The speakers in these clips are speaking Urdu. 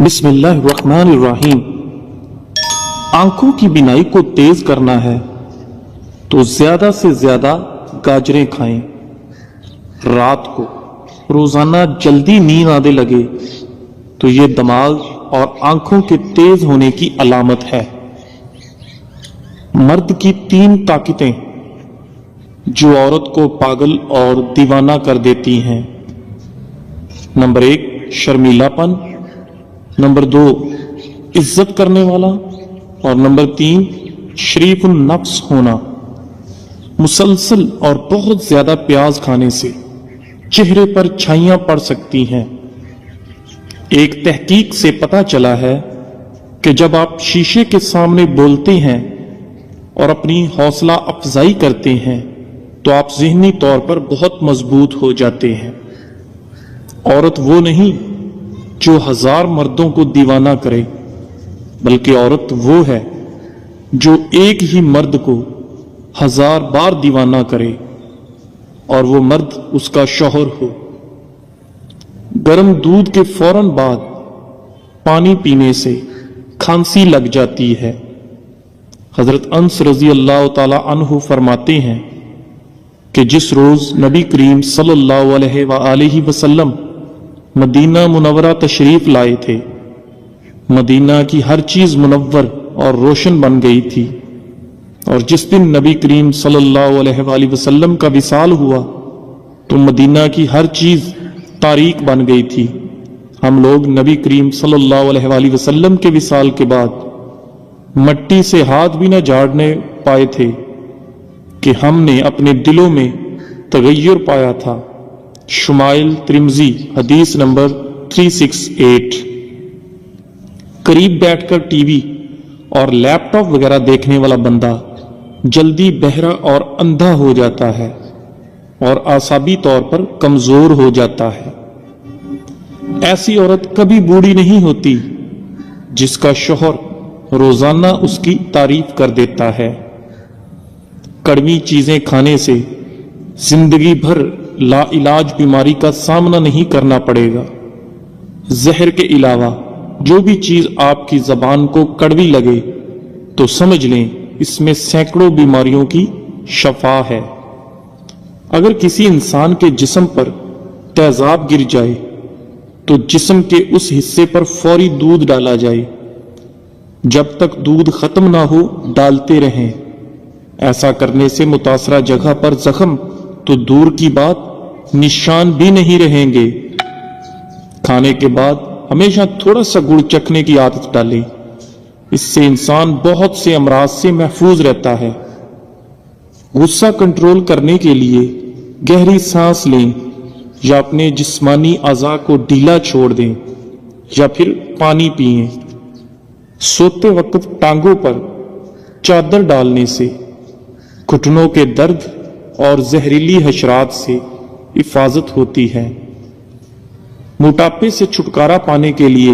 بسم اللہ الرحمن الرحیم۔ آنکھوں کی بینائی کو تیز کرنا ہے تو زیادہ سے زیادہ گاجریں کھائیں۔ رات کو روزانہ جلدی نیند آنے لگے تو یہ دماغ اور آنکھوں کے تیز ہونے کی علامت ہے۔ مرد کی 3 طاقتیں جو عورت کو پاگل اور دیوانہ کر دیتی ہیں۔ نمبر 1 شرمیلا پن، نمبر 2 عزت کرنے والا، اور نمبر 3 شریف النفس ہونا۔ مسلسل اور بہت زیادہ پیاز کھانے سے چہرے پر چھائیاں پڑ سکتی ہیں۔ ایک تحقیق سے پتہ چلا ہے کہ جب آپ شیشے کے سامنے بولتے ہیں اور اپنی حوصلہ افزائی کرتے ہیں تو آپ ذہنی طور پر بہت مضبوط ہو جاتے ہیں۔ عورت وہ نہیں جو 1000 مردوں کو دیوانہ کرے، بلکہ عورت وہ ہے جو ایک ہی مرد کو 1000 بار دیوانہ کرے اور وہ مرد اس کا شوہر ہو۔ گرم دودھ کے فوراً بعد پانی پینے سے کھانسی لگ جاتی ہے۔ حضرت انس رضی اللہ تعالی عنہ فرماتے ہیں کہ جس روز نبی کریم صلی اللہ علیہ وآلہ وسلم مدینہ منورہ تشریف لائے تھے، مدینہ کی ہر چیز منور اور روشن بن گئی تھی، اور جس دن نبی کریم صلی اللہ علیہ وآلہ وسلم کا وصال ہوا تو مدینہ کی ہر چیز تاریک بن گئی تھی۔ ہم لوگ نبی کریم صلی اللہ علیہ وآلہ وسلم کے وصال کے بعد مٹی سے ہاتھ بھی نہ جھاڑنے پائے تھے کہ ہم نے اپنے دلوں میں تغیر پایا تھا۔ شمائل ترمذی حدیث نمبر 368۔ قریب بیٹھ کر ٹی وی اور لیپ ٹاپ وغیرہ دیکھنے والا بندہ جلدی بہرا اور اندھا ہو جاتا ہے اور اعصابی طور پر کمزور ہو جاتا ہے۔ ایسی عورت کبھی بوڑھی نہیں ہوتی جس کا شوہر روزانہ اس کی تعریف کر دیتا ہے۔ کڑوی چیزیں کھانے سے زندگی بھر لا علاج بیماری کا سامنا نہیں کرنا پڑے گا۔ زہر کے علاوہ جو بھی چیز آپ کی زبان کو کڑوی لگے تو سمجھ لیں اس میں سینکڑوں بیماریوں کی شفا ہے۔ اگر کسی انسان کے جسم پر تیزاب گر جائے تو جسم کے اس حصے پر فوری دودھ ڈالا جائے۔ جب تک دودھ ختم نہ ہو ڈالتے رہیں۔ ایسا کرنے سے متاثرہ جگہ پر زخم تو دور کی بات نشان بھی نہیں رہیں گے۔ کھانے کے بعد ہمیشہ تھوڑا سا گڑ چکھنے کی عادت ڈالیں، اس سے انسان بہت سے امراض سے محفوظ رہتا ہے۔ غصہ کنٹرول کرنے کے لیے گہری سانس لیں یا اپنے جسمانی اعضاء کو ڈھیلا چھوڑ دیں یا پھر پانی پئیں۔ سوتے وقت ٹانگوں پر چادر ڈالنے سے گھٹنوں کے درد اور زہریلی حشرات سے حفاظت ہوتی ہے۔ موٹاپے سے چھٹکارا پانے کے لیے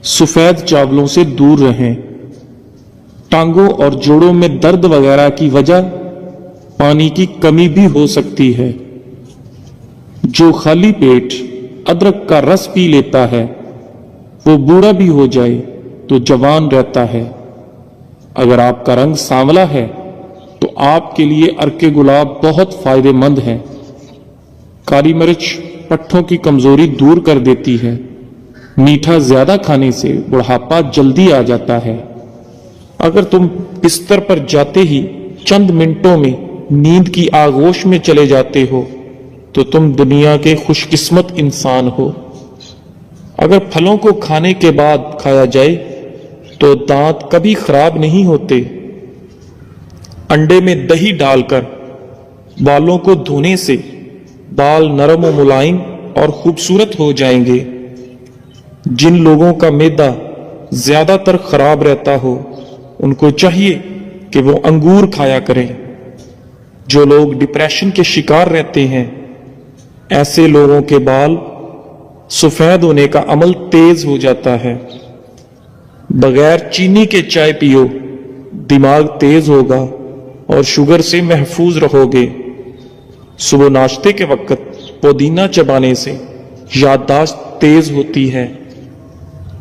سفید چاولوں سے دور رہیں۔ ٹانگوں اور جوڑوں میں درد وغیرہ کی وجہ پانی کی کمی بھی ہو سکتی ہے۔ جو خالی پیٹ ادرک کا رس پی لیتا ہے وہ بوڑھا بھی ہو جائے تو جوان رہتا ہے۔ اگر آپ کا رنگ سانولا ہے تو آپ کے لیے عرق گلاب بہت فائدہ مند ہے۔ کالی مرچ پٹھوں کی کمزوری دور کر دیتی ہے۔ میٹھا زیادہ کھانے سے بڑھاپا جلدی آ جاتا ہے۔ اگر تم بستر پر جاتے ہی چند منٹوں میں نیند کی آغوش میں چلے جاتے ہو تو تم دنیا کے خوش قسمت انسان ہو۔ اگر پھلوں کو کھانے کے بعد کھایا جائے تو دانت کبھی خراب نہیں ہوتے۔ انڈے میں دہی ڈال کر بالوں کو دھونے سے بال نرم و ملائم اور خوبصورت ہو جائیں گے۔ جن لوگوں کا معدہ زیادہ تر خراب رہتا ہو ان کو چاہیے کہ وہ انگور کھایا کریں۔ جو لوگ ڈپریشن کے شکار رہتے ہیں ایسے لوگوں کے بال سفید ہونے کا عمل تیز ہو جاتا ہے۔ بغیر چینی کے چائے پیو، دماغ تیز ہوگا اور شوگر سے محفوظ رہو گے۔ صبح ناشتے کے وقت پودینہ چبانے سے یادداشت تیز ہوتی ہے۔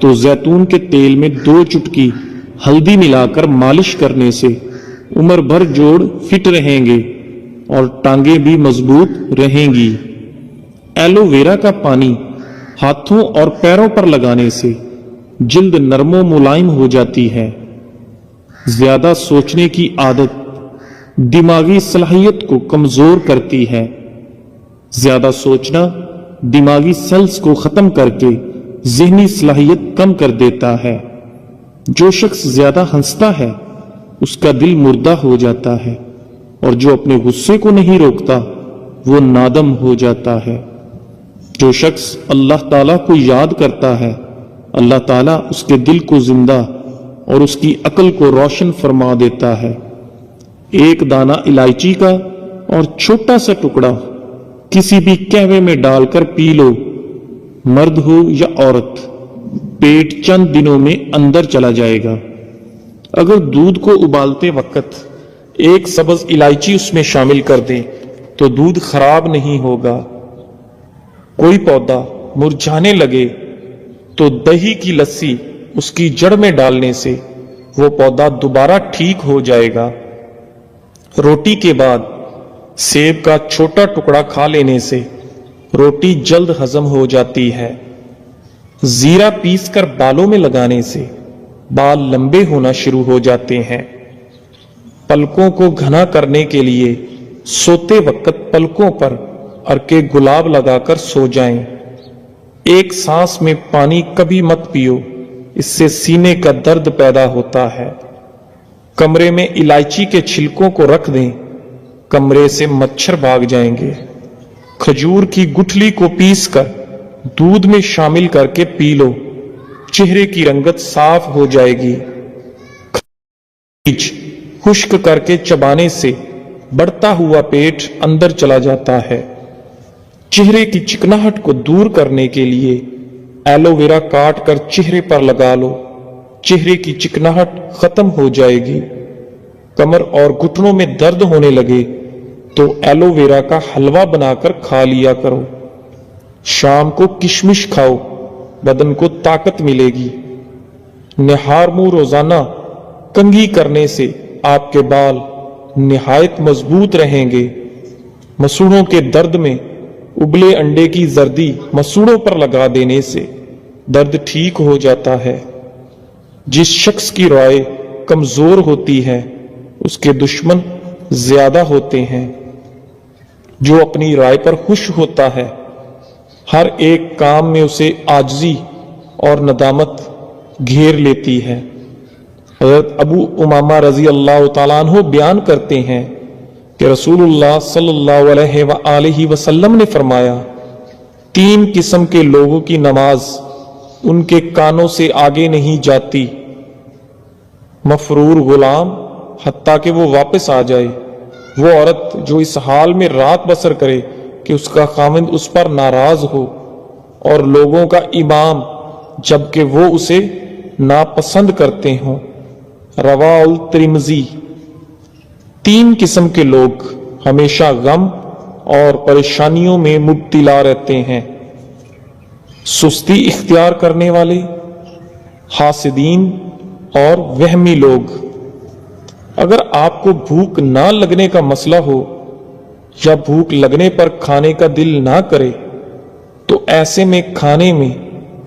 تو زیتون کے تیل میں 2 چٹکی ہلدی ملا کر مالش کرنے سے عمر بھر جوڑ فٹ رہیں گے اور ٹانگیں بھی مضبوط رہیں گی۔ ایلو ویرا کا پانی ہاتھوں اور پیروں پر لگانے سے جلد نرم و ملائم ہو جاتی ہے۔ زیادہ سوچنے کی عادت دماغی صلاحیت کو کمزور کرتی ہے۔ زیادہ سوچنا دماغی سیلز کو ختم کر کے ذہنی صلاحیت کم کر دیتا ہے۔ جو شخص زیادہ ہنستا ہے اس کا دل مردہ ہو جاتا ہے، اور جو اپنے غصے کو نہیں روکتا وہ نادم ہو جاتا ہے۔ جو شخص اللہ تعالیٰ کو یاد کرتا ہے اللہ تعالیٰ اس کے دل کو زندہ اور اس کی عقل کو روشن فرما دیتا ہے۔ ایک دانہ الائچی کا اور چھوٹا سا ٹکڑا کسی بھی قہوے میں ڈال کر پی لو، مرد ہو یا عورت، پیٹ چند دنوں میں اندر چلا جائے گا۔ اگر دودھ کو ابالتے وقت ایک سبز الائچی اس میں شامل کر دیں تو دودھ خراب نہیں ہوگا۔ کوئی پودا مرجھانے لگے تو دہی کی لسی اس کی جڑ میں ڈالنے سے وہ پودا دوبارہ ٹھیک ہو جائے گا۔ روٹی کے بعد سیب کا چھوٹا ٹکڑا کھا لینے سے روٹی جلد ہضم ہو جاتی ہے۔ زیرہ پیس کر بالوں میں لگانے سے بال لمبے ہونا شروع ہو جاتے ہیں۔ پلکوں کو گھنا کرنے کے لیے سوتے وقت پلکوں پر ارک گلاب لگا کر سو جائیں۔ ایک سانس میں پانی کبھی مت پیو، اس سے سینے کا درد پیدا ہوتا ہے۔ کمرے میں الائچی کے چھلکوں کو رکھ دیں، کمرے سے مچھر بھاگ جائیں گے۔ کھجور کی گٹھلی کو پیس کر دودھ میں شامل کر کے پی لو، چہرے کی رنگت صاف ہو جائے گی۔ بیج خشک کر کے چبانے سے بڑھتا ہوا پیٹ اندر چلا جاتا ہے۔ چہرے کی چکناہٹ کو دور کرنے کے لیے ایلو ویرا کاٹ کر چہرے پر لگا لو، چہرے کی چکناہٹ ختم ہو جائے گی۔ کمر اور گھٹنوں میں درد ہونے لگے تو ایلو ویرا کا حلوہ بنا کر کھا لیا کرو۔ شام کو کشمش کھاؤ، بدن کو طاقت ملے گی۔ نہار منہ روزانہ کنگھی کرنے سے آپ کے بال نہایت مضبوط رہیں گے۔ مسوڑوں کے درد میں ابلے انڈے کی زردی مسوڑوں پر لگا دینے سے درد ٹھیک ہو جاتا ہے۔ جس شخص کی رائے کمزور ہوتی ہے اس کے دشمن زیادہ ہوتے ہیں۔ جو اپنی رائے پر خوش ہوتا ہے ہر ایک کام میں اسے عاجزی اور ندامت گھیر لیتی ہے۔ حضرت ابو امامہ رضی اللہ تعالیٰ عنہ بیان کرتے ہیں کہ رسول اللہ صلی اللہ علیہ وآلہ وسلم نے فرمایا، 3 قسم کے لوگوں کی نماز ان کے کانوں سے آگے نہیں جاتی: مفرور غلام حتیٰ کہ وہ واپس آ جائے، وہ عورت جو اس حال میں رات بسر کرے کہ اس کا خاوند اس پر ناراض ہو، اور لوگوں کا امام جبکہ وہ اسے ناپسند کرتے ہوں۔ رواہ الترمذی۔ 3 قسم کے لوگ ہمیشہ غم اور پریشانیوں میں مبتلا رہتے ہیں: سستی اختیار کرنے والے، حاسدین اور وہمی لوگ۔ اگر آپ کو بھوک نہ لگنے کا مسئلہ ہو یا بھوک لگنے پر کھانے کا دل نہ کرے تو ایسے میں کھانے میں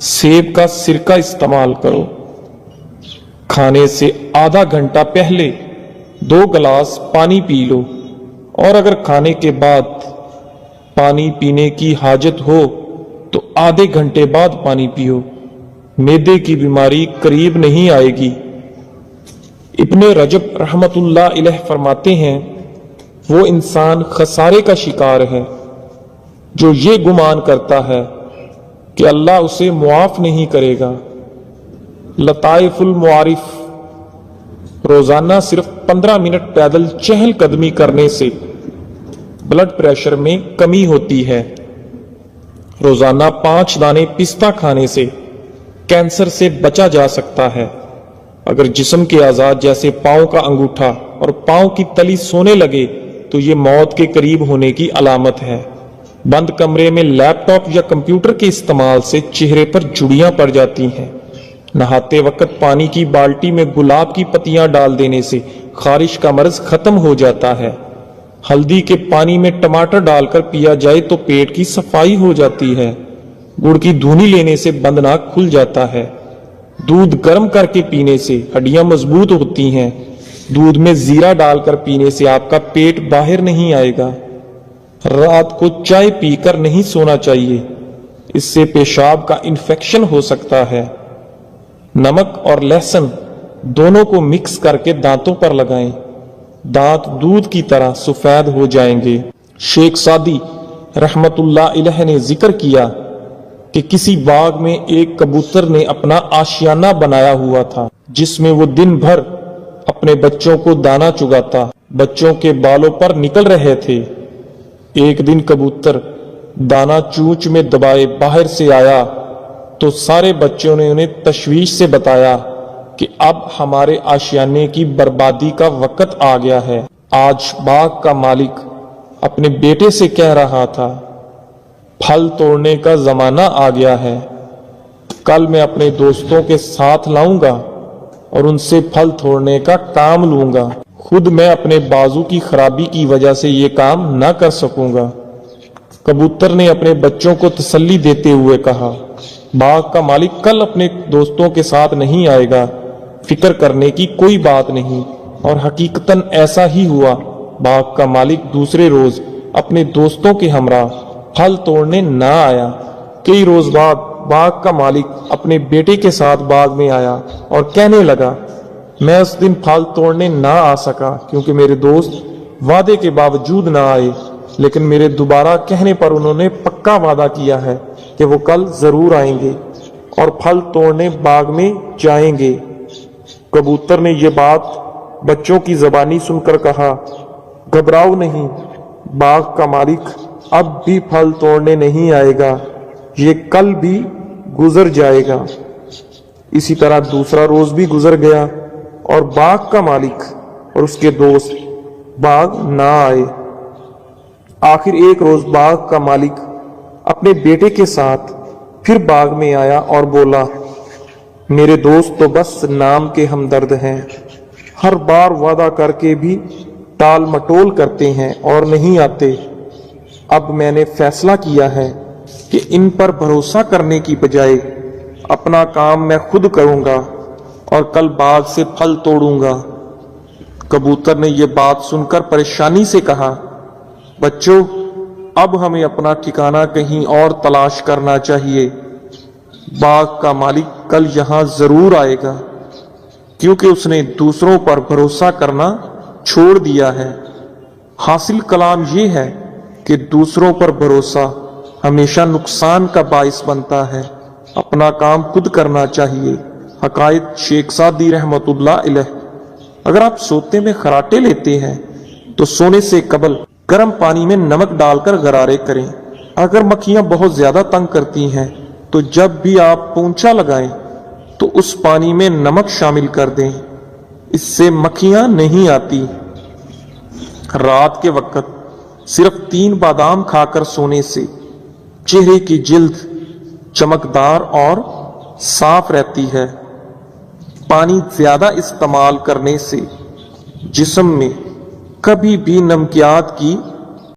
سیب کا سرکہ استعمال کرو۔ کھانے سے آدھا گھنٹہ پہلے 2 گلاس پانی پی لو، اور اگر کھانے کے بعد پانی پینے کی حاجت ہو تو آدھے گھنٹے بعد پانی پیو۔ معدے کی بیماری قریب نہیں آئے گی۔ ابن رجب رحمت اللہ علیہ فرماتے ہیں، وہ انسان خسارے کا شکار ہے جو یہ گمان کرتا ہے کہ اللہ اسے معاف نہیں کرے گا۔ لطائف المعارف۔ روزانہ صرف 15 منٹ پیدل چہل قدمی کرنے سے بلڈ پریشر میں کمی ہوتی ہے۔ روزانہ 5 دانے پستہ کھانے سے کینسر سے بچا جا سکتا ہے۔ اگر جسم کے اعضاء جیسے پاؤں کا انگوٹھا اور پاؤں کی تلی سونے لگے تو یہ موت کے قریب ہونے کی علامت ہے۔ بند کمرے میں لیپ ٹاپ یا کمپیوٹر کے استعمال سے چہرے پر جھڑیاں پڑ جاتی ہیں، نہاتے وقت پانی کی بالٹی میں گلاب کی پتیاں ڈال دینے سے خارش کا مرض ختم ہو جاتا ہے۔ ہلدی کے پانی میں ٹماٹر ڈال کر پیا جائے تو پیٹ کی صفائی ہو جاتی ہے۔ گڑ کی دھونی لینے سے بند ناک کھل جاتا ہے۔ دودھ گرم کر کے پینے سے ہڈیاں مضبوط ہوتی ہیں۔ دودھ میں زیرہ ڈال کر پینے سے آپ کا پیٹ باہر نہیں آئے گا۔ رات کو چائے پی کر نہیں سونا چاہیے، اس سے پیشاب کا انفیکشن ہو سکتا ہے۔ نمک اور لہسن دونوں کو مکس کر کے دانتوں پر لگائیں، دانت دودھ کی طرح سفید ہو جائیں گے۔ شیخ سعدی رحمت اللہ علیہ نے ذکر کیا کہ کسی باغ میں ایک کبوتر نے اپنا آشیانہ بنایا ہوا تھا جس میں وہ دن بھر اپنے بچوں کو دانا چگاتا، بچوں کے بالوں پر نکل رہے تھے۔ ایک دن کبوتر دانا چونچ میں دبائے باہر سے آیا تو سارے بچوں نے انہیں تشویش سے بتایا کہ اب ہمارے آشیانے کی بربادی کا وقت آ گیا ہے۔ آج باغ کا مالک اپنے بیٹے سے کہہ رہا تھا، پھل توڑنے کا زمانہ آ گیا ہے، کل میں اپنے دوستوں کے ساتھ لاؤں گا اور ان سے پھل توڑنے کا کام لوں گا، خود میں اپنے بازو کی خرابی کی وجہ سے یہ کام نہ کر سکوں گا۔ کبوتر نے اپنے بچوں کو تسلی دیتے ہوئے کہا، باغ کا مالک کل اپنے دوستوں کے ساتھ نہیں آئے گا، فکر کرنے کی کوئی بات نہیں۔ اور حقیقتاً ایسا ہی ہوا، باغ کا مالک دوسرے روز اپنے دوستوں کے ہمراہ پھل توڑنے نہ آیا۔ کئی روز بعد باغ کا مالک اپنے بیٹے کے ساتھ باغ میں آیا اور کہنے لگا، میں اس دن پھل توڑنے نہ آ سکا کیونکہ میرے دوست وعدے کے باوجود نہ آئے، لیکن میرے دوبارہ کہنے پر انہوں نے پکا وعدہ کیا ہے کہ وہ کل ضرور آئیں گے اور پھل توڑنے باغ میں جائیں گے۔ کبوتر نے یہ بات بچوں کی زبانی سن کر کہا، گھبراؤ نہیں، باغ کا مالک اب بھی پھل توڑنے نہیں آئے گا، یہ کل بھی گزر جائے گا۔ اسی طرح دوسرا روز بھی گزر گیا اور باغ کا مالک اور اس کے دوست باغ نہ آئے۔ آخر ایک روز باغ کا مالک اپنے بیٹے کے ساتھ پھر باغ میں آیا اور بولا، میرے دوست تو بس نام کے ہمدرد ہیں، ہر بار وعدہ کر کے بھی ٹال مٹول کرتے ہیں اور نہیں آتے۔ اب میں نے فیصلہ کیا ہے کہ ان پر بھروسہ کرنے کی بجائے اپنا کام میں خود کروں گا اور کل باغ سے پھل توڑوں گا۔ کبوتر نے یہ بات سن کر پریشانی سے کہا، بچوں اب ہمیں اپنا ٹھکانہ کہیں اور تلاش کرنا چاہیے، باغ کا مالک کل یہاں ضرور آئے گا کیونکہ اس نے دوسروں پر بھروسہ کرنا چھوڑ دیا ہے۔ حاصل کلام یہ ہے کہ دوسروں پر بھروسہ ہمیشہ نقصان کا باعث بنتا ہے، اپنا کام خود کرنا چاہیے۔ حقائق شیخ سعدی رحمت اللہ علیہ۔ اگر آپ سوتے میں خراٹے لیتے ہیں تو سونے سے قبل گرم پانی میں نمک ڈال کر غرارے کریں۔ اگر مکھیاں بہت زیادہ تنگ کرتی ہیں تو جب بھی آپ پونچھا لگائیں تو اس پانی میں نمک شامل کر دیں، اس سے مکھیاں نہیں آتی۔ رات کے وقت صرف 3 بادام کھا کر سونے سے چہرے کی جلد چمکدار اور صاف رہتی ہے۔ پانی زیادہ استعمال کرنے سے جسم میں کبھی بھی نمکیات کی